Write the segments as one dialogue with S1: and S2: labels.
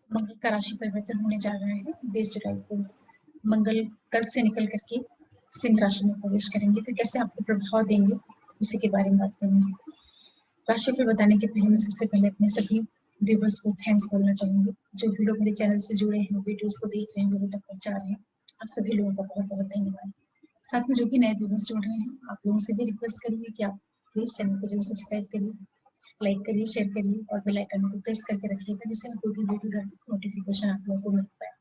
S1: मंगल का राशि परिवर्तन होने जा रहा है 20 जुलाई को। मंगल कर्क से निकल करके सिंह राशि में प्रवेश करेंगे, तो कैसे आपको प्रभाव देंगे उसी के बारे में बात करेंगे। राशिफल बताने के पहले मैं सबसे पहले अपने सभी व्यूवर्स को थैंक्स बोलना चाहूंगी। जो भी लोग मेरे चैनल से जुड़े हैं, वीडियोस को देख रहे हैं, वीडियो तक पहुंचा रहे हैं, आप सभी लोगों का बहुत बहुत धन्यवाद। साथ में जो भी नए व्यूवर्स जुड़ रहे हैं, आप लोगों से भी रिक्वेस्ट करूंगी कि आप प्लीज चैनल को जरूर सब्सक्राइब करिए, लाइक करिए, शेयर करिए और बेल आइकन को प्रेस करके रखिएगा, जिससे मैं कोई भी वीडियो डालूं नोटिफिकेशन आप लोगों को मिल पाए।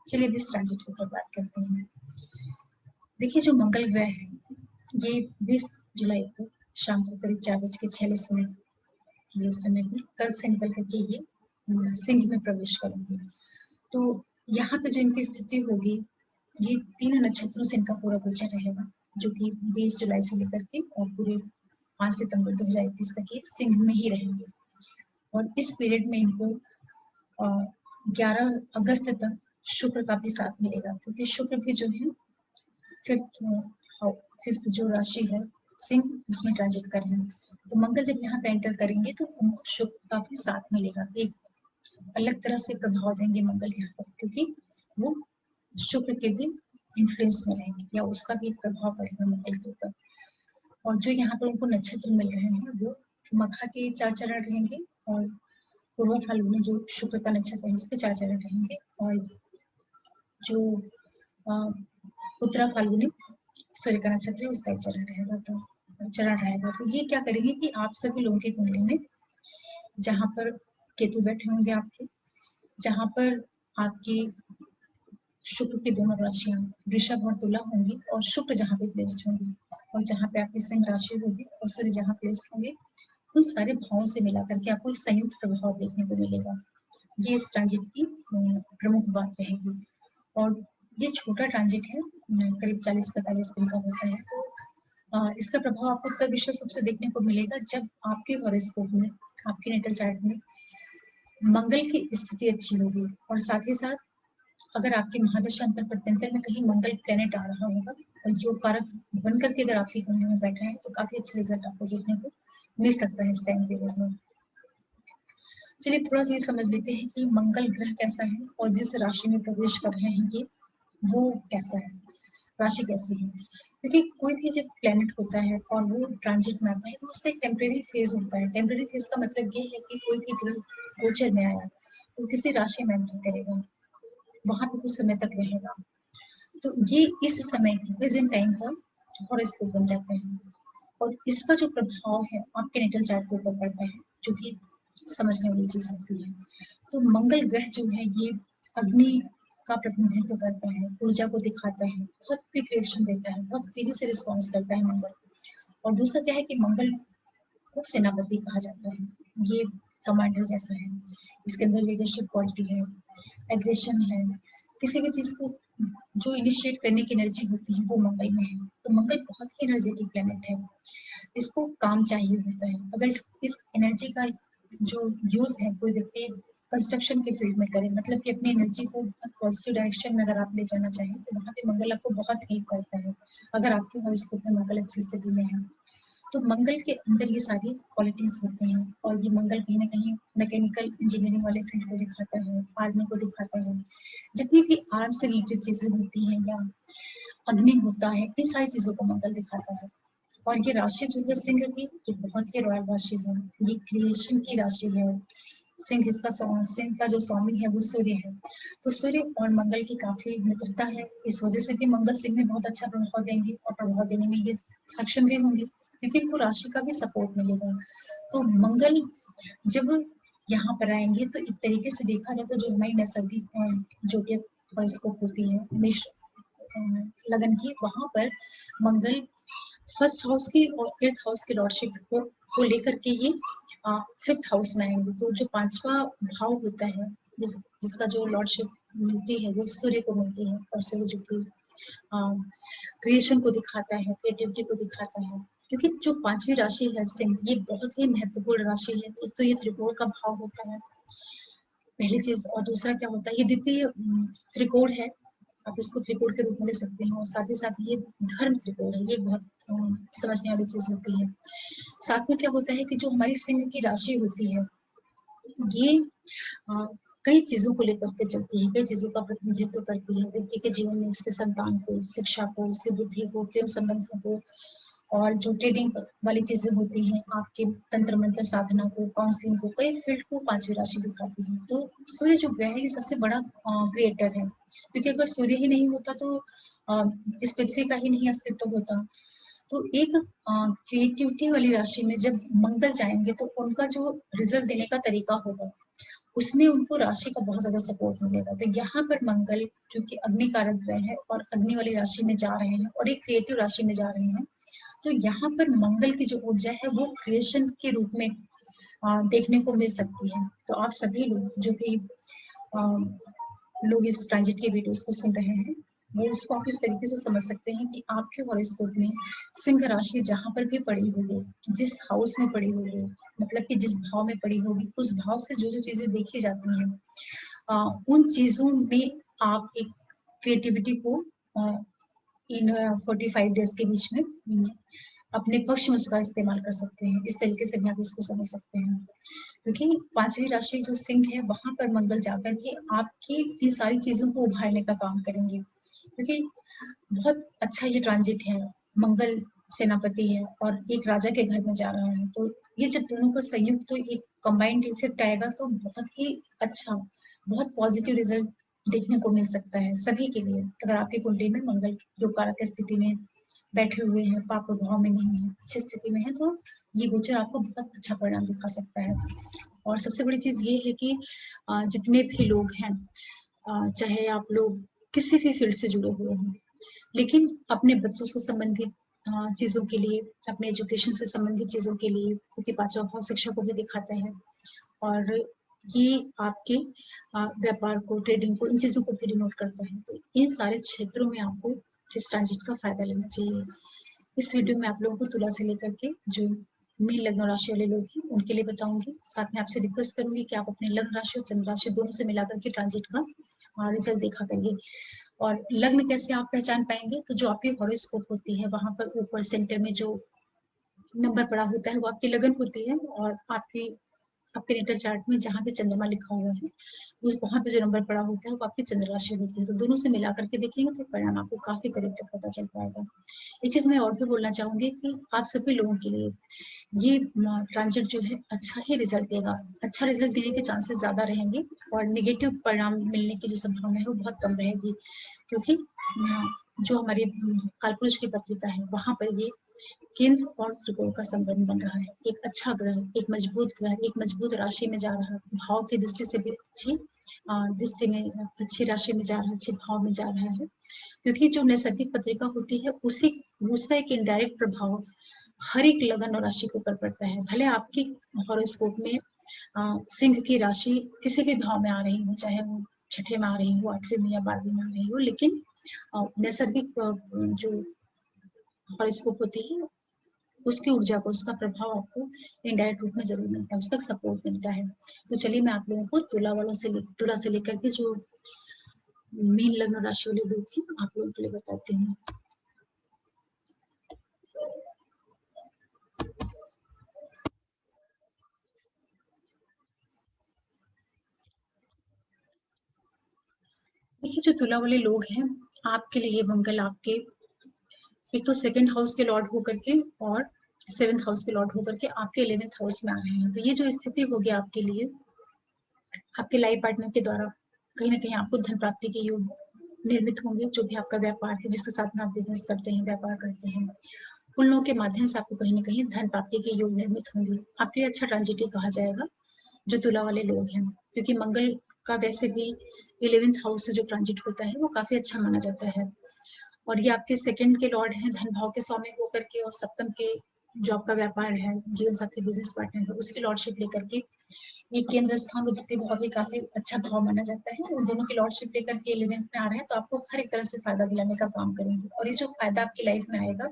S1: चलिए अभी इस ट्रांजिट के ऊपर बात करते हैं। देखिए, जो मंगल ग्रह है ये 20 जुलाई को शाम को करीब 4:46 के समय में कर्क से निकल करके ये सिंह में प्रवेश करेंगे। तो यहाँ पे जो इनकी स्थिति होगी, ये 3 नक्षत्रों से इनका पूरा गोचर रहेगा, जो कि 20 जुलाई से लेकर के और पूरे 5 सितंबर 2021 तक ये सिंह में ही रहेंगे। और इस पीरियड में इनको 11 अगस्त तक शुक्र का भी साथ मिलेगा, क्योंकि शुक्र भी जो है फिफ्थ जो राशि है सिंह, उसमें ट्रांजिट करेंगे। तो मंगल जब यहाँ पे एंटर करेंगे तो उनको शुक्र का भी साथ मिलेगा। एक अलग तरह से प्रभाव देंगे मंगल यहाँ पर, क्योंकि वो शुक्र के भी इन्फ्लुएंस में रहेंगे या उसका भी एक प्रभाव पड़ेगा मंगल के ऊपर। और जो यहाँ पर उनको नक्षत्र मिल रहे हैं वो मखा के 4 चरण रहेंगे और पूर्व फाल्गुनी जो शुक्र का नक्षत्र है उसके 4 चरण रहेंगे, और जो उत्तरा फाल्गुनी सूर्य का नक्षत्र है उसका एक चरण रहेगा। तो ये क्या करेंगे कि आप सभी लोगों की कुंडली में जहाँ पर केतु बैठे होंगे आपके, जहाँ पर आपकी शुक्र की दोनों राशियां वृषभ और तुला होंगी और शुक्र जहाँ पे प्लेस्ड होंगे, और जहाँ पे आपकी सिंह राशि होगी और सूर्य जहाँ प्लेस्ड होंगे, उन सारे भावों से मिला करके आपको एक संयुक्त प्रभाव देखने को मिलेगा। ये इस ट्रांजिट की प्रमुख बात रहेगी। और ये छोटा ट्रांजिट है, करीब 40-45 दिन का होता है। तो इसका प्रभाव आपको तब विशेष रूप से देखने को मिलेगा जब आपके हॉरोस्कोप में, आपके नेटल चार्ट में मंगल की स्थिति अच्छी होगी, और साथ ही साथ अगर आपके महादशा अंतर प्रत्यंतर में कहीं मंगल प्लेनेट आ रहा होगा और जो कारक बन करके अगर आपकी कुंडली में बैठा है, तो काफी अच्छा रिजल्ट आपको देखने को मिल सकता है इस टाइम पीरियड में। चलिए थोड़ा सा ये समझ लेते हैं कि मंगल ग्रह कैसा है और जिस राशि में प्रवेश कर रहे हैं ये वो कैसा है, राशि कैसी है। क्योंकि कोई भी जब प्लेनेट होता है और वो ट्रांजिट में आता है तो उसका एक टेम्परेरी फेज होता है। टेम्परेरी फेज का मतलब ये है कि कोई भी ग्रह गोचर में आया तो किसी राशि में एंटर करेगा, वहां पे कुछ समय तक रहेगा, तो ये इस समय की प्रेजेंट टाइम का हॉरोस्कोप बन जाते हैं। और इसका जो प्रभाव है आपके नेटल चार्ट के ऊपर पड़ता है, जो कि समझने वाली चीज होती है। तो मंगल ग्रह जो है ये अग्नि का प्रतिनिधित्व करता है, ऊर्जा को दिखाता है, बहुत क्विक रिएक्शन देता है, बहुत तेजी से रिस्पॉन्स करता है मंगल। और दूसरा क्या है कि मंगल को सेनापति कहा जाता है, ये कमांडर जैसा है, इसके अंदर लीडरशिप क्वालिटी है, एग्रेशन है, किसी भी चीज को जो इनिशिएट करने की एनर्जी होती है वो मंगल में है। तो मंगल बहुत ही एनर्जेटिक प्लेनेट है, इसको काम चाहिए होता है। अगर इस एनर्जी का जो यूज है कोई व्यक्ति कंस्ट्रक्शन के फील्ड में करे, मतलब कि अपनी एनर्जी को पॉजिटिव डायरेक्शन में अगर आप ले जाना चाहें, तो वहाँ पे मंगल आपको बहुत हेल्प करता है अगर आपके हॉरोस्कोप में मंगल अच्छी स्थिति में है। तो मंगल के अंदर ये सारी क्वालिटीज होती हैं, और ये मंगल कहीं ना कहीं मैकेनिकल इंजीनियरिंग वाले फील्ड को दिखाता है, आर्मी को दिखाता है, जितनी भी आर्म से रिलेटेड चीजें होती हैं या अग्नि होता है, इन सारी चीजों को मंगल दिखाता है। और ये राशि जो है सिंह की, ये बहुत ही रॉयल राशि है, ये क्रिएशन की राशि है। सिंह का जो स्वामी है वो सूर्य है, तो सूर्य और मंगल की काफी मित्रता है, इस वजह से भी मंगल सिंह में बहुत अच्छा प्रभाव देंगे और प्रभाव देने में ये सक्षम भी होंगे, क्योंकि इनको राशि का भी सपोर्ट मिलेगा। तो मंगल जब यहाँ पर आएंगे तो एक तरीके से देखा जाए तो जो हमारी नैसर्गिक जो भी हॉरोस्कोप होती है मेष लगन की, वहां पर मंगल फर्स्ट हाउस की और 8th हाउस की लॉर्डशिप को लेकर के ये 5th हाउस में आएंगे। तो जो 5वां भाव होता है जिसका जो लॉर्डशिप मिलती है वो सूर्य को मिलती है, और सूर्य जो कि क्रिएशन को दिखाता है, क्रिएटिविटी को दिखाता है। क्योंकि जो 5वीं राशि है सिंह, ये बहुत ही महत्वपूर्ण राशि है। एक तो ये त्रिकोण का भाव होता है, पहली चीज, और दूसरा क्या होता है ये द्वितीय त्रिकोण है, आप इसको त्रिकोण के रूप में ले सकते हैं, और साथ ही साथ ये धर्म त्रिकोण है, ये बहुत समझने वाली चीज होती है। साथ में क्या होता है कि जो हमारी सिंह की राशि होती है ये कई चीजों को लेकर के चलती है, कई चीजों का प्रतिनिधित्व करती है व्यक्ति के जीवन में, उसके संतान को, शिक्षा को, उसकी बुद्धि को, प्रेम संबंधों को, और जो ट्रेडिंग वाली चीजें होती हैं, आपके तंत्र मंत्र साधना को, काउंसलिंग को, कई फील्ड को पांचवी राशि दिखाती है। तो सूर्य जो ग्रह है ये सबसे बड़ा क्रिएटर है, क्योंकि अगर सूर्य ही नहीं होता तो इस पृथ्वी का ही नहीं अस्तित्व होता। तो एक क्रिएटिविटी वाली राशि में जब मंगल जाएंगे तो उनका जो रिजल्ट देने का तरीका होगा उसमें उनको राशि का बहुत ज्यादा सपोर्ट मिलेगा। तो यहाँ पर मंगल जो कि अग्नि कारक ग्रह है और अग्नि वाली राशि में जा रहे हैं और एक क्रिएटिव राशि में जा रहे हैं, तो यहाँ पर मंगल की जो ऊर्जा है वो क्रिएशन के रूप में देखने को मिल सकती है। तो आप सभी लोग जो भी लोग इस ट्रांजिट के वीडियोस को सुन रहे हैं, वो इसको आप इस तरीके से समझ सकते हैं कि आपके हॉरोस्कोप में सिंह राशि जहां पर भी पड़ी होगी, जिस हाउस में पड़ी होगी, मतलब कि जिस भाव में पड़ी होगी, उस भाव से जो जो चीजें देखी जाती हैं उन चीजों में आप एक क्रिएटिविटी को इन 45 डेज के बीच में अपने पक्ष में उसका इस्तेमाल कर सकते हैं। इस तरीके से भी आप इसको समझ सकते हैं, क्योंकि पांचवी राशि जो सिंह है वहां पर मंगल जाकर के आपकी इन सारी चीजों को उभारने का काम करेंगे, क्योंकि बहुत अच्छा ये ट्रांजिट है। मंगल सेनापति है और एक राजा के घर में जा रहा है, तो ये जब दोनों का संयुक्त तो एक कंबाइंड इफेक्ट आएगा तो बहुत ही अच्छा, बहुत पॉजिटिव रिजल्ट देखने को मिल सकता है सभी के लिए। अगर आपकी कुंडली में मंगल जो कारक स्थिति में बैठे हुए हैं, पाप प्रभाव में नहीं है, अच्छी स्थिति में है, तो ये गोचर आपको बहुत अच्छा परिणाम दिखा सकता है। और सबसे बड़ी चीज ये है कि जितने भी लोग हैं, चाहे आप लोग किसी भी फील्ड से जुड़े हुए हों, लेकिन अपने बच्चों से संबंधित चीजों के लिए, अपने एजुकेशन से संबंधित चीजों के लिए, क्योंकि पांचवा भाव शिक्षा को भी दिखाता है, और ये आपके व्यापार को, ट्रेडिंग को, इन चीजों को भी डिनोट करता है। तो इन सारे क्षेत्रों में आपको इस ट्रांजिट का फायदा लेना चाहिए। इस वीडियो में आप लोगों को तुला से लेकर के जो मीन लग्न राशि वाले लोग हैं उनके लिए बताऊंगी। साथ में आपसे रिक्वेस्ट करूंगी कि आप अपने लग्न राशि और चंद्र राशि दोनों से मिलाकर के ट्रांजिट का रिजल्ट देखा करिए। और लग्न कैसे आप पहचान पाएंगे, तो जो आपकी हॉरोस्कोप होती है वहां पर ऊपर सेंटर में जो नंबर पड़ा होता है वो आपकी लगन होती है, और आपके नेटल चार्ट में जहाँ पे चंद्रमा लिखा हुआ है उस वहां पे जो नंबर पड़ा होता है वो आपकी चंद्र राशि होती है। तो दोनों से मिला करके देखेंगे तो परिणाम आपको काफी करीब तक पता चल पाएगा। एक चीज मैं और भी बोलना चाहूंगी कि आप सभी लोगों के लिए ये ट्रांजिट जो है अच्छा ही रिजल्ट देगा, अच्छा रिजल्ट देने के चांसेस ज्यादा रहेंगे, और निगेटिव परिणाम मिलने की जो संभावना है वो बहुत कम रहेगी, क्योंकि जो हमारी कालपुरुष की पत्रिका है वहां पर ये केंद्र और त्रिकोण का संबंध बन रहा है। एक अच्छा ग्रह, एक मजबूत ग्रह, एक मजबूत राशि में जा रहा है, भाव की दृष्टि से भी अच्छी दृष्टि में, अच्छी राशि में जा रहा है, अच्छे भाव में जा रहा है, क्योंकि जो नैसर्गिक पत्रिका होती है उसी उसका एक इनडायरेक्ट प्रभाव हर एक लगन और राशि के ऊपर पड़ता है। भले आपकी हॉरोस्कोप में सिंह की राशि किसी भी भाव में आ रही हो, चाहे वो छठे में आ रही हो, 8वें में या 12वें में आ रही हो, लेकिन नैसर्गिक जो हॉरोस्कोप होती है उसकी ऊर्जा को, उसका प्रभाव आपको इनडायरेक्ट रूप में जरूर मिलता है, उसका सपोर्ट मिलता है। तो चलिए मैं आप लोगों को तुला से लेकर के जो मीन लग्न राशि वाले लोग हैं आप लोगों के लिए बताती हूँ। देखिए जो तुला वाले लोग हैं, आपके लिए मंगल आपके एक तो सेकंड हाउस के लॉर्ड होकर के और 7th हाउस के लॉर्ड होकर के आपके 11th हाउस में आ रहे हैं। तो ये जो स्थिति होगी आपके लिए, आपके लाइफ पार्टनर के द्वारा कहीं ना कहीं आपको धन प्राप्ति के योग निर्मित होंगे। जो भी आपका व्यापार है, जिसके साथ में आप बिजनेस करते हैं, व्यापार करते हैं, उन लोगों के माध्यम से आपको कहीं ना कहीं धन प्राप्ति के योग निर्मित होंगे। आपके लिए अच्छा ट्रांजिट कहा जाएगा जो तुला वाले लोग हैं, क्योंकि मंगल का वैसे भी 11th हाउस से जो ट्रांजिट होता है वो काफी अच्छा माना जाता है, और ये आपके सेकंड के लॉर्ड हैं, धन भाव के स्वामी होकर के, और सप्तम के जो आपका व्यापार है, जीवन साथी, बिजनेस पार्टनर है, उसकी लॉर्डशिप लेकर के ये केंद्र स्थान और द्वितीय भाव भी काफी अच्छा भाव माना जाता है। उन दोनों की लॉर्डशिप लेकर के 11th में आ रहे हैं, तो आपको हर एक तरह से फायदा दिलाने का काम करेंगे। और ये जो फायदा आपकी लाइफ में आएगा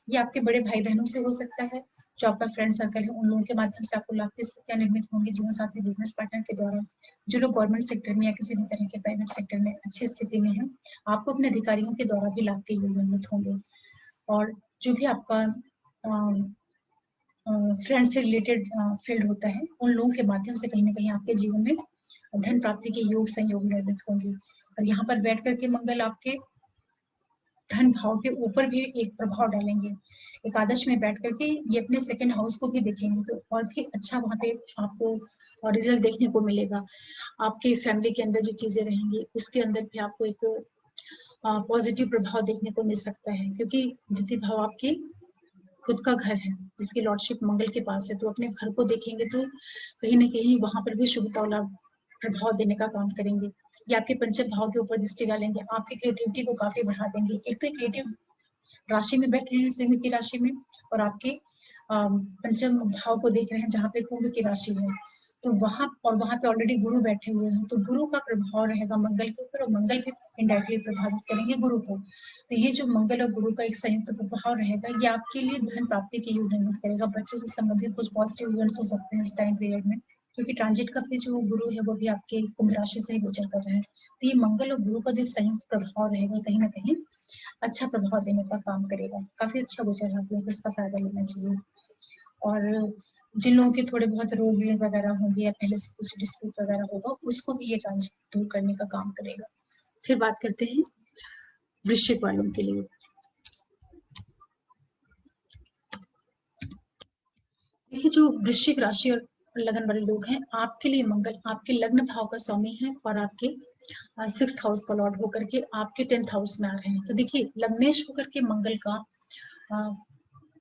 S1: ये आपके बड़े भाई बहनों से हो सकता है, जो आपका फ्रेंड सर्कल है उन लोगों के माध्यम से आपको लाभ की स्थितियां निर्मित होंगी, जीवन साथी, बिजनेस पार्टनर के द्वारा। जो लोग गवर्नमेंट सेक्टर में या किसी भी तरह के प्राइवेट सेक्टर में अच्छी स्थिति में है, आपको अपने अधिकारियों के द्वारा भी लाभ के योग निर्मित होंगे। और जो भी आपका फ्रेंड से रिलेटेड फील्ड होता है, उन लोगों के माध्यम से कहीं ना कहीं आपके जीवन में धन प्राप्ति के योग संयोग निर्मित होंगे। और यहाँ पर बैठ करके मंगल आपके धन भाव के ऊपर भी एक प्रभाव डालेंगे। एकादश में बैठ करके ये अपने सेकंड हाउस को भी देखेंगे, तो और भी अच्छा वहाँ पे आपको रिजल्ट देखने को मिलेगा। आपके फैमिली के अंदर जो चीजें रहेंगी उसके अंदर भी आपको एक पॉजिटिव प्रभाव देखने को मिल सकता है, क्योंकि द्वितीय भाव आपके खुद का घर है जिसकी लॉर्डशिप मंगल के पास है, तो अपने घर को देखेंगे तो कहीं ना कहीं वहां पर भी शुभता वाला प्रभाव देने का काम करेंगे। ये आपके पंचम भाव के ऊपर दृष्टि डालेंगे, आपकी क्रिएटिविटी को काफी बढ़ा देंगे। एक तो क्रिएटिव राशि में बैठे हैं सिंह की राशि में, और आपके पंचम भाव को देख रहे हैं जहाँ पे कुंभ की राशि है, तो वहां पे ऑलरेडी गुरु बैठे हुए हैं, तो गुरु का प्रभाव रहेगा मंगल के ऊपर, और मंगल भी इनडायरेक्टली प्रभावित करेंगे गुरु को। तो ये जो मंगल और गुरु का एक संयुक्त प्रभाव रहेगा, ये आपके लिए धन प्राप्ति के योग निर्मित करेगा। बच्चों से संबंधित कुछ पॉजिटिव इवेंट्स हो सकते हैं इस टाइम पीरियड में, क्योंकि ट्रांजिट का भी जो गुरु है वो भी आपके कुंभ राशि से ही गोचर कर रहे हैं। तो ये मंगल और गुरु का जो संयुक्त प्रभाव रहेगा कहीं ना कहीं अच्छा प्रभाव देने का काम करेगा। काफी अच्छा गोचर है, आप लोग इसका फायदा लेना चाहिए। और जिन लोगों के थोड़े बहुत रोग वगैरह होंगे या पहले से कुछ डिस्प्यूट वगैरह होगा, उसको भी ये ट्रांजिट दूर करने का काम करेगा। फिर बात करते हैं वृश्चिक वालों के लिए। देखिए, जो वृश्चिक राशि और लगन वाले लोग हैं, आपके लिए मंगल आपके लग्न भाव का स्वामी है और आपके 6th हाउस का लॉर्ड होकर के आपके 10th हाउस में आ रहे हैं। तो देखिए, लग्नेश होकर के मंगल का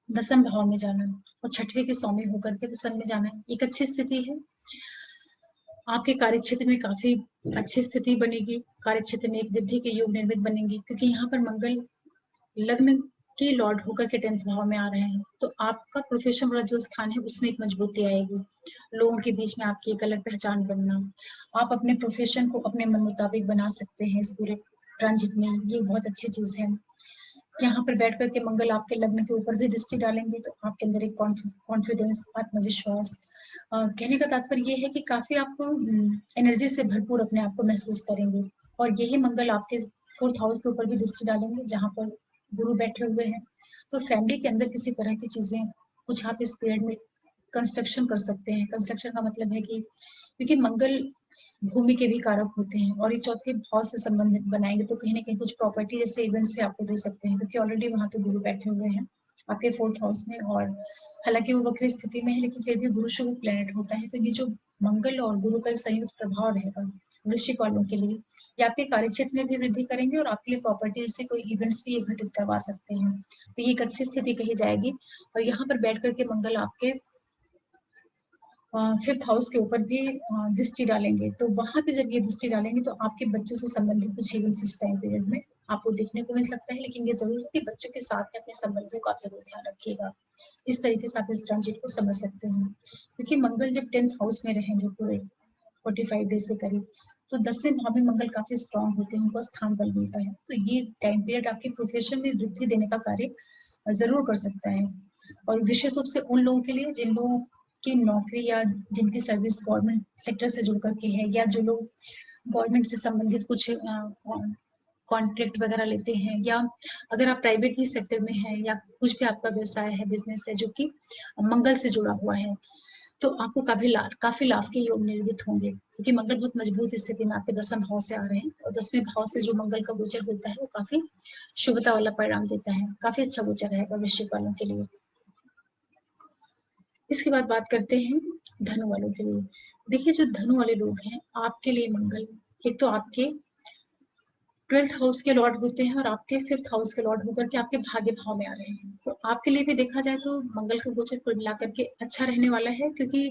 S1: 10th भाव में जाना और 6वें के स्वामी होकर के दशम में जाना एक अच्छी स्थिति है। आपके कार्य क्षेत्र में काफी अच्छी स्थिति बनेगी, कार्य क्षेत्र में एक वृद्धि के योग निर्मित बनेंगे, क्योंकि यहाँ पर मंगल लग्न के लॉर्ड होकर के 10th भाव में आ रहे हैं। तो आपका प्रोफेशन वाला जो स्थान है उसमें एक मजबूती आएगी, लोगों के बीच में आपकी एक अलग पहचान बनना, आप अपने प्रोफेशन को अपने मन मुताबिक बना सकते हैं इस पूरे ट्रांजिट में, ये बहुत अच्छी चीज है। यहाँ पर बैठ करके मंगल आपके लग्न के ऊपर भी दृष्टि डालेंगे, तो आपके अंदर एक कॉन्फिडेंस, आत्मविश्वास, कहने का तात्पर्य ये है कि काफी आपको एनर्जी से भरपूर अपने आप को महसूस करेंगे। और यही मंगल आपके 4th हाउस के ऊपर भी दृष्टि डालेंगे जहाँ पर गुरु बैठे हुए हैं। तो फैमिली के अंदर किसी तरह की चीजें कुछ आप इस पीरियड में कंस्ट्रक्शन कर सकते हैं। कंस्ट्रक्शन का मतलब है कि क्योंकि मंगल भूमि के भी कारक होते हैं और ये 4थे भाव से संबंधित बनाएंगे, तो कहीं ना कहीं कुछ प्रॉपर्टी जैसे इवेंट्स भी आपको दे सकते हैं, क्योंकि ऑलरेडी वहां पे गुरु बैठे हुए हैं आपके 4th हाउस में। और हालांकि वो वक्री स्थिति में है, लेकिन फिर भी गुरु शुभ प्लेनेट होता है, तो ये जो मंगल और गुरु का संयुक्त प्रभाव रहेगा वृश्चिक वालों के लिए, ये आपके कार्य क्षेत्र में भी वृद्धि करेंगे और आपके लिए प्रॉपर्टी जैसे कोई इवेंट्स भी ये घटित करवा सकते हैं। तो ये एक अच्छी स्थिति कही जाएगी। और यहाँ पर बैठ करके मंगल आपके 5th हाउस के ऊपर भी दृष्टि डालेंगे, तो वहां पे जब ये दृष्टि डालेंगे तो आपके बच्चों से संबंधित कुछ इवेंट्स इस टाइम पीरियड में आपको देखने को मिल सकता है। लेकिन ये जरूर है कि बच्चों के साथ में अपने संबंधियों का आप जरूर ध्यान रखिएगा। इस तरीके से आप इस ट्रांजिट को समझ सकते हैं, क्योंकि मंगल जब 10th हाउस में रहेंगे पूरे 45 डेज से करीब, तो 10वें भाव में मंगल काफी स्ट्रांग होते हैं, उनको स्थान बल मिलता है। तो ये टाइम पीरियड आपके प्रोफेशन में वृद्धि देने का कार्य जरूर कर सकता है। और विशेष रूप से उन लोगों के लिए जिन लोगों की नौकरी या जिनकी सर्विस गवर्नमेंट सेक्टर से जुड़ करके है, या जो लोग गवर्नमेंट से संबंधित कुछ कॉन्ट्रैक्ट वगैरह लेते हैं, या अगर आप प्राइवेट ही सेक्टर में हैं, या कुछ भी आपका व्यवसाय है, बिजनेस है जो कि मंगल से जुड़ा हुआ है, तो आपको काफी लाभ के योग निर्मित होंगे, क्योंकि मंगल बहुत मजबूत स्थिति में आपके 10th भाव से आ रहे हैं। और 10वें भाव से जो मंगल का गोचर होता है वो काफी शुभता वाला परिणाम देता है, काफी अच्छा गोचर रहेगा वृश्चिक वालों के लिए। इसके बाद बात करते हैं धनु वालों के लिए। देखिए, जो धनु वाले लोग हैं, आपके लिए मंगल एक तो आपके 12th हाउस के लॉर्ड होते हैं और आपके 5th हाउस के लॉर्ड होकर के आपके भाग्य भाव में आ रहे हैं। तो आपके लिए भी देखा जाए तो मंगल का गोचर कुल मिलाकर के अच्छा रहने वाला है, क्योंकि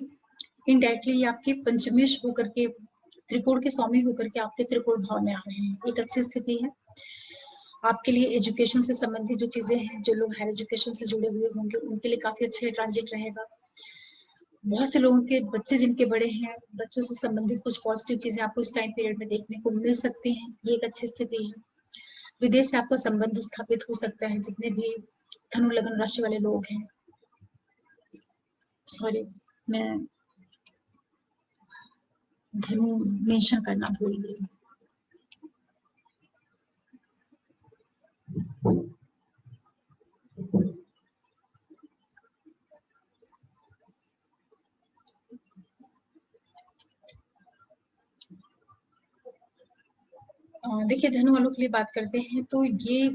S1: इनडायरेक्टली आपके पंचमेश होकर के त्रिकोण के स्वामी होकर के आपके त्रिकोण भाव में आ रहे हैं, एक अच्छी स्थिति है। आपके लिए एजुकेशन से संबंधित जो चीजें हैं, जो लोग हायर एजुकेशन से जुड़े हुए होंगे उनके लिए काफी अच्छा ट्रांजिट रहेगा। बहुत से लोगों के बच्चे जिनके बड़े हैं, बच्चों से संबंधित कुछ पॉजिटिव चीजें आपको इस टाइम पीरियड में देखने को मिल सकती हैं, ये एक अच्छी स्थिति है। विदेश से आपका संबंध स्थापित हो सकता है, जितने भी धनु लग्न राशि वाले लोग हैं। सॉरी, मैं धनु मेंशन करना भूल गई। देखिए धनु वालों के लिए बात करते हैं तो ये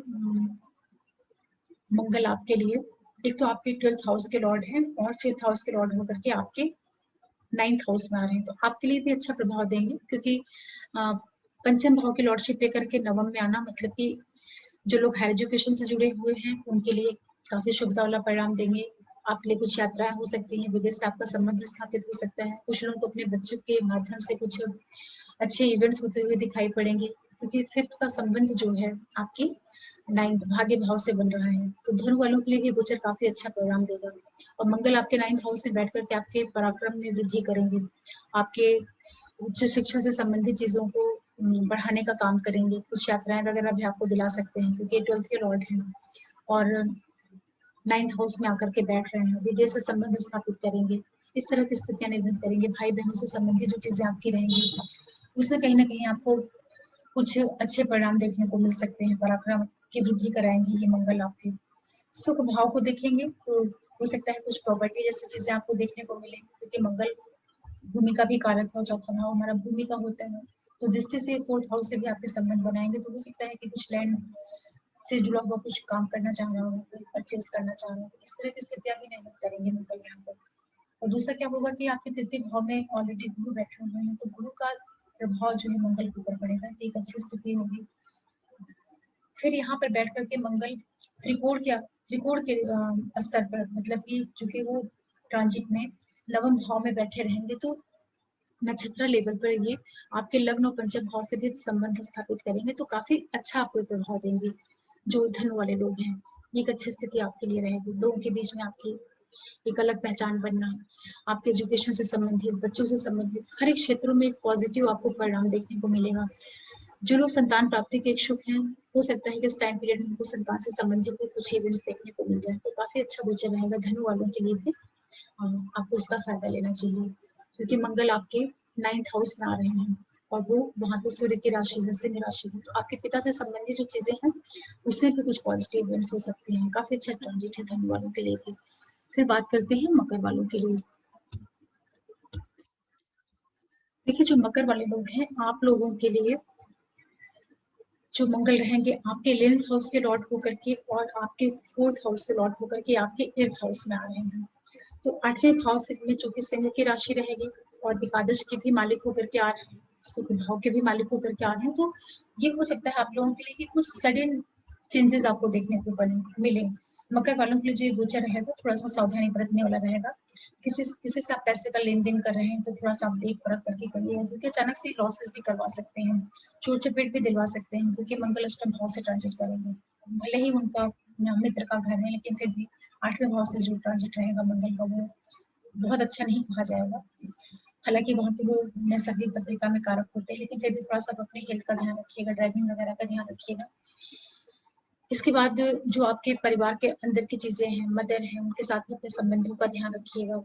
S1: मंगल आपके लिए एक तो आपके 12th हाउस के लॉर्ड हैं और 5th हाउस के लॉर्ड होकर के आपके 9th हाउस में आ रहे हैं, तो आपके लिए भी अच्छा प्रभाव देंगे क्योंकि पंचम भाव की लॉर्डशिप लेकर के नवम में आना मतलब कि जो लोग हायर एजुकेशन से जुड़े हुए हैं उनके लिए काफी शुभता वाला परिणाम देंगे। आपके लिए कुछ यात्राएं हो सकती हैं, विदेश से आपका संबंध स्थापित हो सकता है, कुछ लोगों को अपने बच्चों के माध्यम से कुछ अच्छे इवेंट्स होते हुए दिखाई पड़ेंगे क्योंकि 5th का संबंध जो है आपकी 9th भाग्य भाव से बन रहा है, तो धनु वालों के लिए ये गोचर काफी अच्छा परिणाम देगा। और मंगल आपके 9th हाउस में बैठ करके आपके पराक्रम में वृद्धि करेंगे, आपके उच्च शिक्षा से संबंधित चीजों को बढ़ाने का काम करेंगे, कुछ यात्राएं वगैरह भी आपको दिला सकते हैं क्योंकि 12th के लॉर्ड हैं और 9th हाउस में आकर के बैठ रहे हैं, विदेश से संबंध स्थापित करेंगे, इस तरह की स्थितियां निर्मित करेंगे। भाई बहनों से संबंधित जो चीजें आपकी रहेंगी उसमें कहीं ना कहीं आपको कुछ अच्छे परिणाम देखने को मिल सकते हैं, पराक्रम की वृद्धि कराएंगे ये मंगल आपके। सुख भाव को देखेंगे तो हो सकता है कुछ प्रॉपर्टी जैसी चीजें आपको देखने को मिले क्योंकि मंगल भूमि का भी कारक है, चौथा भाव हमारा भूमि का होता है, तो दृष्टि से 4th हाउस से भी आपके संबंध बनाएंगे, तो हो सकता है कि कुछ लैंड से जुड़ा हुआ कुछ काम करना चाह रहा हो, परचेज करना चाह रहा हो, तो इस तरह की स्थितियां भी निर्मित करेंगे मंगल यहाँ पर। और दूसरा क्या होगा कि आपके तृतीय भाव में ऑलरेडी गुरु बैठे हुए हैं, तो गुरु का प्रभाव जो है मंगल के ऊपर पड़ेगा, तो एक अच्छी स्थिति होगी। फिर यहाँ पर बैठ करके मंगल त्रिकोण के स्तर पर मतलब कि चूंकि वो ट्रांजिट में नवम भाव में बैठे रहेंगे तो नक्षत्र लेवल पर ये आपके लग्न और पंचम भाव से भी संबंध स्थापित करेंगे, तो काफी अच्छा आपको प्रभाव देंगे। जो धनु वाले लोग हैं एक अच्छी स्थिति आपके लिए रहेगी, लोगों के बीच में आपकी एक अलग पहचान बनना, आपके एजुकेशन से संबंधित, बच्चों से संबंधित हर एक क्षेत्रों में एक पॉजिटिव आपको परिणाम देखने को मिलेगा। जो लोग संतान प्राप्ति के इच्छुक हैं हो सकता है कि इस टाइम पीरियड में उनको संतान से संबंधित कुछ इवेंट्स देखने को मिल जाए, तो काफी अच्छा गोचर रहेगा धनु वालों के लिए भी। आपको इसका फायदा लेना चाहिए क्योंकि मंगल आपके 9th हाउस में आ रहे हैं और वो वहां पे सूर्य की राशि है, सिंह राशि है, तो आपके पिता से संबंधित जो चीजें हैं उसमें भी कुछ पॉजिटिव इवेंट्स हो सकते हैं, काफी अच्छा ट्रांजिट है धनु वालों के लिए भी। फिर बात करते हैं मकर वालों के लिए। देखिए जो मकर वाले लोग हैं आप लोगों के लिए जो मंगल रहेंगे आपके 11th हाउस के लॉर्ड होकर के और आपके 4th हाउस के लॉर्ड होकर के आपके 8th हाउस में आ रहे हैं, तो 8वें भाव से में चूंकि सिंह की राशि रहेगी और एकादश के भी मालिक होकर के आ रहे हैं, शुक्र भाव के भी मालिक होकर के आ रहे हैं, तो ये हो सकता है आप लोगों के लिए कि कुछ सडन चेंजेस आपको देखने को मिले। मकर वालों के लिए जो ये गोचर रहेगा थोड़ा सा सावधानी बरतने वाला रहेगा, किसी से आप पैसे का लेन देन कर रहे हैं तो थोड़ा सा आप देख परख करके करिएगा क्योंकि अचानक से लॉसेस भी करवा सकते हैं, चोट चपेट भी दिलवा सकते हैं क्योंकि मंगल अष्टम भाव से ट्रांजिट करेंगे, भले ही उनका मित्र का घर है लेकिन फिर भी 8वें भाव से जो ट्रांजिट रहेगा मंगल का वो बहुत अच्छा नहीं कहा जाएगा। हालांकि वहाँ पे वो नैसर्गिक पत्रिका में कारक होते हैं लेकिन फिर भी थोड़ा सा अपने हेल्थ का ध्यान रखिएगा, ड्राइविंग वगैरह का ध्यान रखिएगा। इसके बाद जो आपके परिवार के अंदर की चीजें हैं, मदर हैं, उनके साथ में अपने संबंधों का ध्यान रखिएगा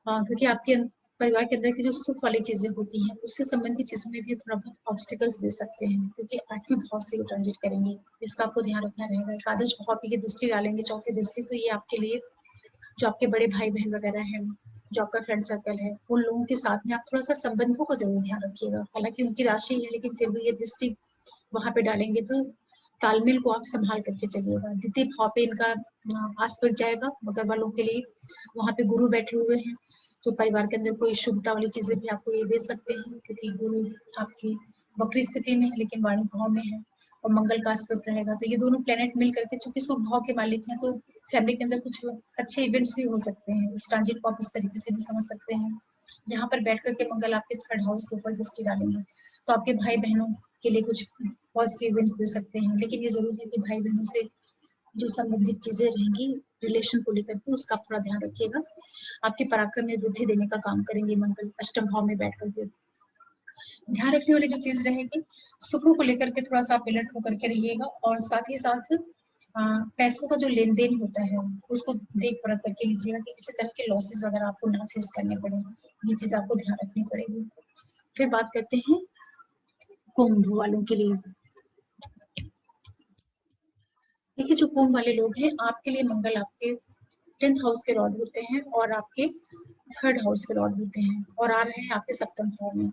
S1: क्योंकि आपके परिवार के अंदर की जो सुख वाली चीजें होती हैं उससे संबंधित चीजों में भी थोड़ा बहुत ऑब्स्टिकल्स दे सकते हैं क्योंकि 8वें भाव से ये ट्रांजिट करेंगे, इसका आपको ध्यान रखना रहेगा। एकादश भाव की दृष्टि डालेंगे, चौथी दृष्टि, तो ये आपके लिए जो आपके बड़े भाई बहन वगैरह हैं, जो आपका फ्रेंड सर्कल है, उन लोगों के साथ में आप थोड़ा सा संबंधों का जरूर ध्यान रखिएगा। हालांकि उनकी राशि है लेकिन फिर भी ये दृष्टि वहां पे डालेंगे तो तालमेल को आप संभाल करके चलिएगा। द्वितीय भाव पे इनका आस्पेक्ट जाएगा मकर वालों के लिए, वहां पे गुरु बैठे हुए हैं तो परिवार के अंदर कोई शुभता वाली चीजें भी आपको ये दे सकते हैं क्योंकि गुरु आपकी वक्री स्थिति में है लेकिन वाणी भाव में है और मंगल का आस्पेक्ट रहेगा, तो ये दोनों प्लेनेट मिल करके चूंकि शुभ भाव के मालिक हैं तो फैमिली के अंदर कुछ अच्छे इवेंट्स भी हो सकते हैं। इस ट्रांजिट को आप इस तरीके से भी समझ सकते हैं। यहाँ पर बैठ करके मंगल आपके 3rd हाउस के ऊपर दृष्टि डालेंगे तो आपके भाई बहनों के लिए कुछ पॉजिटिव इवेंट्स दे सकते हैं, लेकिन ये जरूर है कि भाई बहनों से जो संबंधित चीजें रहेंगी रिलेशन को लेकर के उसका थोड़ा ध्यान रखिएगा। आपके पराक्रम में वृद्धि देने का काम करेंगे मंगल अष्टम भाव में बैठ करके। ध्यान रखने वाली जो चीज रहेगी सुखों को लेकर के थोड़ा सा आप अलर्ट होकर के रहिएगा और साथ ही साथ पैसों का जो लेन देन होता है उसको देख परख करके लीजिएगा कि किसी तरह के लॉसेस वगैरह आपको ना फेस करने पड़े, ये चीज आपको ध्यान रखनी पड़ेगी। फिर बात करते हैं कुंभ वालों के लिए। देखिए जो कुंभ वाले लोग हैं आपके लिए मंगल आपके 10th हाउस के लॉर्ड होते हैं और आपके 3rd हाउस के लॉर्ड होते हैं और आ रहे हैं आपके 7वें भाव में,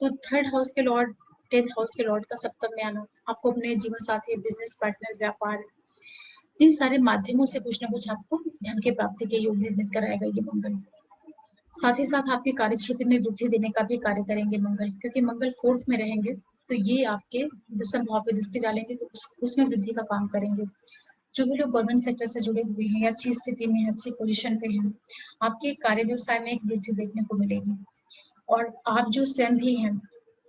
S1: तो 3rd हाउस के लॉर्ड 10th हाउस के लॉर्ड का सप्तम में आना आपको अपने जीवन साथी, बिजनेस पार्टनर, व्यापार, इन सारे माध्यमों से कुछ ना कुछ आपको धन की प्राप्ति के योग निर्मित कराएगा ये मंगल। साथ ही साथ आपके कार्य क्षेत्र में वृद्धि देने का भी कार्य करेंगे मंगल, क्योंकि मंगल 4th में रहेंगे तो ये आपके 10वें भाव पे दृष्टि डालेंगे तो उसमें वृद्धि का काम करेंगे। जो भी लोग गवर्नमेंट सेक्टर से जुड़े हुए हैं या अच्छी स्थिति में, अच्छी पोजीशन पे हैं, आपके कार्य व्यवसाय में एक वृद्धि देखने को मिलेगी। और आप जो स्वयं भी हैं,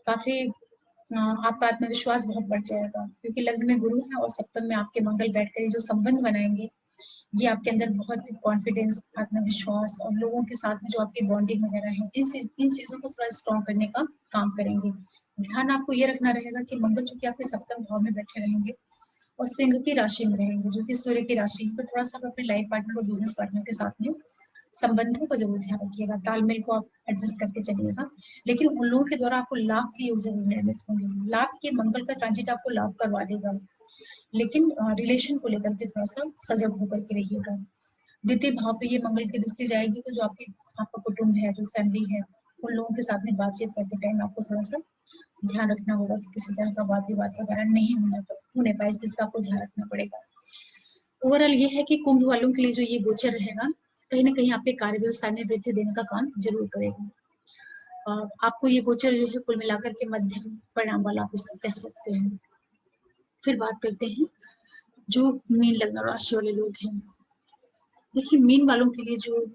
S1: काफी आपका आत्मविश्वास बहुत बढ़ जाएगा, क्योंकि लग्न में गुरु है और सप्तम में आपके मंगल बैठकर जो संबंध बनाएंगे, ये आपके अंदर बहुत कॉन्फिडेंस, आत्मविश्वास और लोगों के साथ में जो आपकी बॉन्डिंग वगैरह है, इन चीजों को थोड़ा स्ट्रॉन्ग करने का काम करेंगे। ध्यान आपको ये रखना रहेगा कि मंगल चूंकि आपके सप्तम भाव में बैठे रहेंगे और सिंह की राशि में रहेंगे, जो कि सूर्य की राशि है, तो थोड़ा सा अपने लाइफ पार्टनर और बिजनेस पार्टनर के साथ में संबंधों का जरूर ध्यान रखिएगा, तालमेल को आप एडजस्ट करके चलिएगा। लेकिन उन लोगों के द्वारा आपको लाभ के योग जरूर निर्मित होंगे। लाभ के मंगल का ट्रांजिट आपको लाभ करवा देगा, लेकिन रिलेशन को लेकर के थोड़ा सा सजग होकर के रहिएगा। द्वितीय भाव पे ये मंगल की दृष्टि जाएगी तो जो आपका कुटुंब है, जो फैमिली है, उन लोगों के साथ में बातचीत करते टाइम आपको थोड़ा सा ध्यान रखना होगा कि किसी तरह का वाद विवाद वगैरह नहीं होने पाए, इस चीज का आपको ध्यान रखना पड़ेगा। ओवरऑल ये है कि कुंभ वालों के लिए जो ये गोचर रहेगा, कहीं ना कहीं आपके कार्य व्यवसाय में वृद्धि देने का काम जरूर करेगा। आपको ये गोचर जो है कुल मिलाकर के मध्यम परिणाम वाला आप इसे कह सकते हैं। फिर बात करते हैं जो मीन लग्न राशि वाले लोग हैं। देखिए, मीन वालों के लिए जो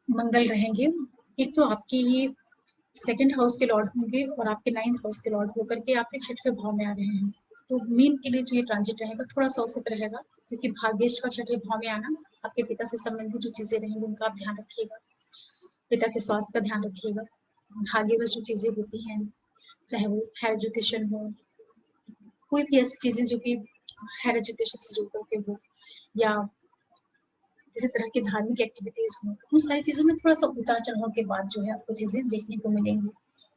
S1: मंगल रहेंगे, एक तो आपके ये 2nd हाउस के लॉर्ड होंगे और आपके 9th हाउस के लॉर्ड होकर के आपके 6वें भाव में आ रहे हैं। तो मीन के लिए जो ये ट्रांजिट रहेगा थोड़ा सा औसत रहेगा, क्योंकि भाग्येश का 6वें भाव में आना, आपके पिता से संबंधित जो चीजें रहेंगी उनका आप ध्यान रखिएगा, पिता के स्वास्थ्य का ध्यान रखिएगा। भाग्यवश जो चीजें होती हैं, चाहे वो हायर एजुकेशन हो, कोई भी ऐसी चीजें जो कि हायर एजुकेशन से जुड़ करके हो, या किसी तरह की धार्मिक एक्टिविटीज हो, उन सारी चीजों में थोड़ा सा उतार चढ़ाव के बाद जो है आपको चीजें देखने को मिलेंगी।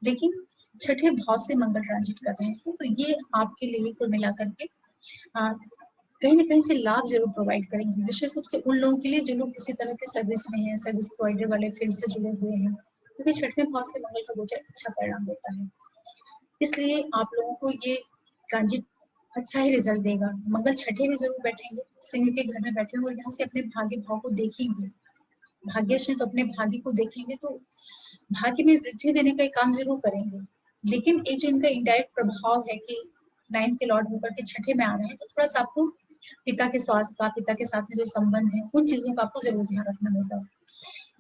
S1: लेकिन 6ठे भाव से मंगल ट्रांजिट कर रहे हैं तो ये आपके लिए कुल मिलाकर के कहीं ना कहीं से लाभ जरूर प्रोवाइड करेंगे, विशेष रूप से उन लोगों के लिए जो लोग किसी तरह के सर्विस में हैं, सर्विस प्रोवाइडर वाले फील्ड से जुड़े हुए हैं, क्योंकि 6वें भाव से मंगल का गोचर अच्छा परिणाम देता है। इसलिए आप लोगों को ये ट्रांजिट अच्छा ही रिजल्ट देगा। मंगल 6ठे में जरूर बैठेंगे, सिंह के घर में बैठे और यहाँ से अपने भाग्य भाव को देखेंगे। भाग्यश है तो अपने भाग्य को देखेंगे तो भाग्य में वृद्धि देने का एक काम जरूर करेंगे। लेकिन एक जो इनका इनडायरेक्ट प्रभाव है कि 9th के लॉर्ड होकर के 6ठे में आ रहे हैं, तो थोड़ा सा आपको पिता के स्वास्थ्य का, पिता के साथ में जो संबंध है, उन चीजों का आपको जरूर ध्यान रखना होगा।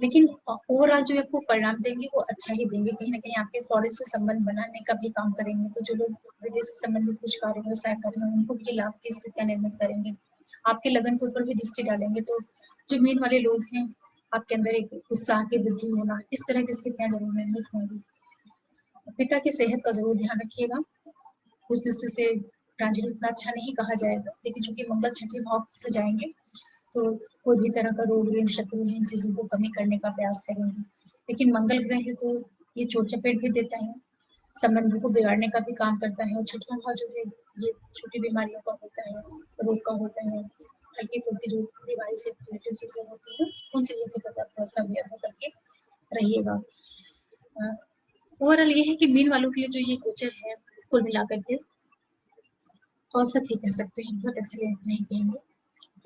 S1: लेकिन ओवरऑल जो आपको परिणाम देंगे वो अच्छा ही देंगे। कहीं ना कहीं आपके फॉरेन से संबंध बनाने का भी काम करेंगे, तो जो लोग विदेश से संबंधित कुछ कार्य व्यवसाय कर रहे हैं उनको भी लाभ की स्थितियां निर्मित करेंगे। आपके लगन के ऊपर भी दृष्टि डालेंगे, तो जो मीन वाले लोग हैं, आपके अंदर एक उत्साह की वृद्धि होना, इस तरह की स्थितियां जरूर निर्मित होंगी। पिता की सेहत का जरूर ध्यान रखिएगा। उस दृष्टि से ट्रांजिट उतना अच्छा नहीं कहा जाएगा, लेकिन चूंकि मंगल 6ठे भाव से जाएंगे तो कोई भी तरह का रोग, ऋण, शत्रु इन चीजों को कमी करने का प्रयास करेंगे। लेकिन मंगल ग्रह है तो ये चोट चपेट भी देता है, संबंधों को बिगाड़ने का भी काम करता है। और 6वां भाव जो है ये छोटी बीमारियों का होता है, रोग का होता है, हल्की फुल्की जो बीमारी से रिलेटेड चीजें होती है, उन चीजों के प्रति थोड़ा सा अवेयर होकर के रहिएगा। ओवरऑल ये है कि मीन वालों के लिए जो ये गोचर है कुल मिलाकर के औसत ही कह सकते हैं, बहुत एक्सीलेंट नहीं कहेंगे,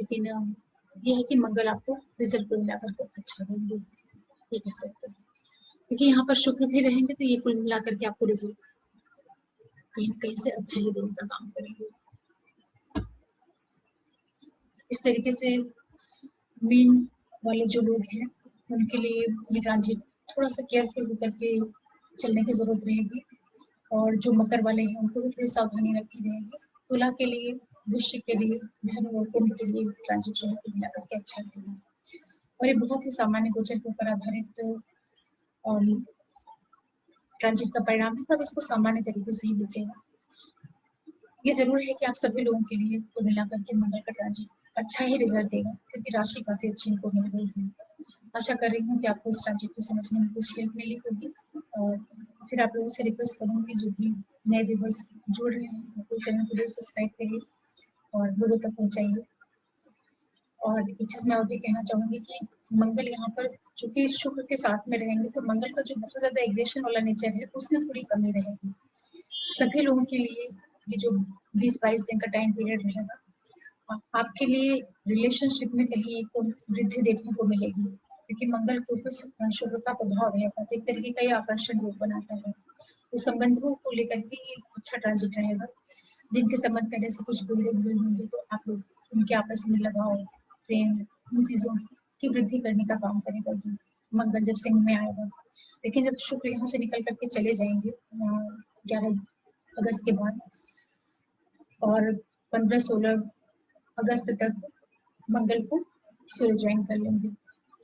S1: लेकिन ये है कि मंगल आपको रिजल्ट को मिलाकर के अच्छा देंगे, ये कह सकते हैं। क्योंकि यहाँ पर शुक्र भी रहेंगे तो ये कुल मिलाकर के आपको रिजल्ट कहीं ना कहीं से अच्छा ही देने का काम करेंगे। इस तरीके से मीन वाले जो लोग हैं उनके लिए ये ट्रांजिट थोड़ा सा केयरफुल होकर के चलने की जरूरत रहेगी। और जो मकर वाले हैं उनको भी थोड़ी सावधानी रखनी रहेगी। तुला के लिए, वृश्चिक के लिए, धनु और कुंभ के लिए ट्रांजिट जो है कुल मिलाकर के अच्छा रहेगा। और ये बहुत ही सामान्य गोचर के ऊपर आधारित ट्रांजिट का परिणाम है, तब इसको सामान्य तरीके से ही लीजिएगा। ये जरूर है कि आप सभी लोगों के लिए कुल मिलाकर के मंगल का ट्रांजिट अच्छा ही रिजल्ट देगा, क्योंकि राशि काफी अच्छी इनको मिल गई है। आशा कर रही हूँ कि आपको इस ट्रांजिट को समझने में कुछ हेल्प मिली होगी। और फिर आप लोगों से रिक्वेस्ट करूँगी जो भी नए व्यूवर्स जुड़ रहे हैं वो चैनल को जरूर सब्सक्राइब करिए और लोगों तक पहुँचाइए। और एक चीज मैं और भी कहना चाहूंगी कि मंगल यहाँ पर चूंकि शुक्र के साथ में रहेंगे तो मंगल का जो बहुत ज्यादा एग्रेशन वाला नेचर है उसमें थोड़ी कमी रहेगी। सभी लोगों के लिए ये जो 20-22 दिन का टाइम पीरियड रहेगा, आपके लिए रिलेशनशिप में कहीं तो वृद्धि देखने को मिलेगी, क्योंकि मंगल के ऊपर शुक्र का प्रभाव रहेगा, एक तरीके का ये आकर्षण रूप बनाता है। तो संबंधों को लेकर के ये अच्छा ट्रांजिट रहेगा। जिनके संबंध पहले से कुछ बिगड़े हुए होंगे तो आप लोग उनके आपस में लगाव, प्रेम, इन चीजों की वृद्धि करने का काम करेगा ये मंगल जब सिंह में आएगा। लेकिन जब शुक्र यहाँ से निकल करके चले जाएंगे 11 अगस्त के बाद, और 15-16 अगस्त तक मंगल को सूर्य ज्वाइन कर लेंगे,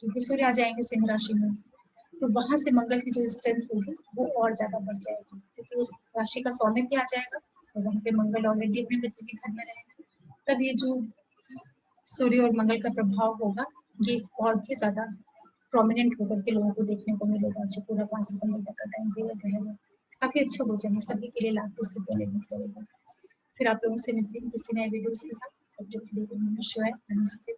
S1: क्योंकि सूर्य आ जाएंगे सिंह राशि में, तो वहां से मंगल की जो स्ट्रेंथ होगी वो और ज्यादा बढ़ जाएगी, क्योंकि उस राशि का सौम्य भी आ जाएगा और वहां पे मंगल ऑलरेडी अपने मित्र के घर में रहेगा। तब ये जो सूर्य और मंगल का प्रभाव होगा ये और भी ज्यादा प्रोमिनेंट होकर के लोगों को देखने को मिलेगा, जो पूरा 5 सितंबर तक का टाइम पीरियड रहेगा। काफी अच्छा भोजन है, सभी के लिए लाभ इससे बेनिफिट करेगा। फिर आप लोगों से मिलते हैं किसी नए वीडियोस के साथ। तब तक के लिए नमस्कार, नमस्ते।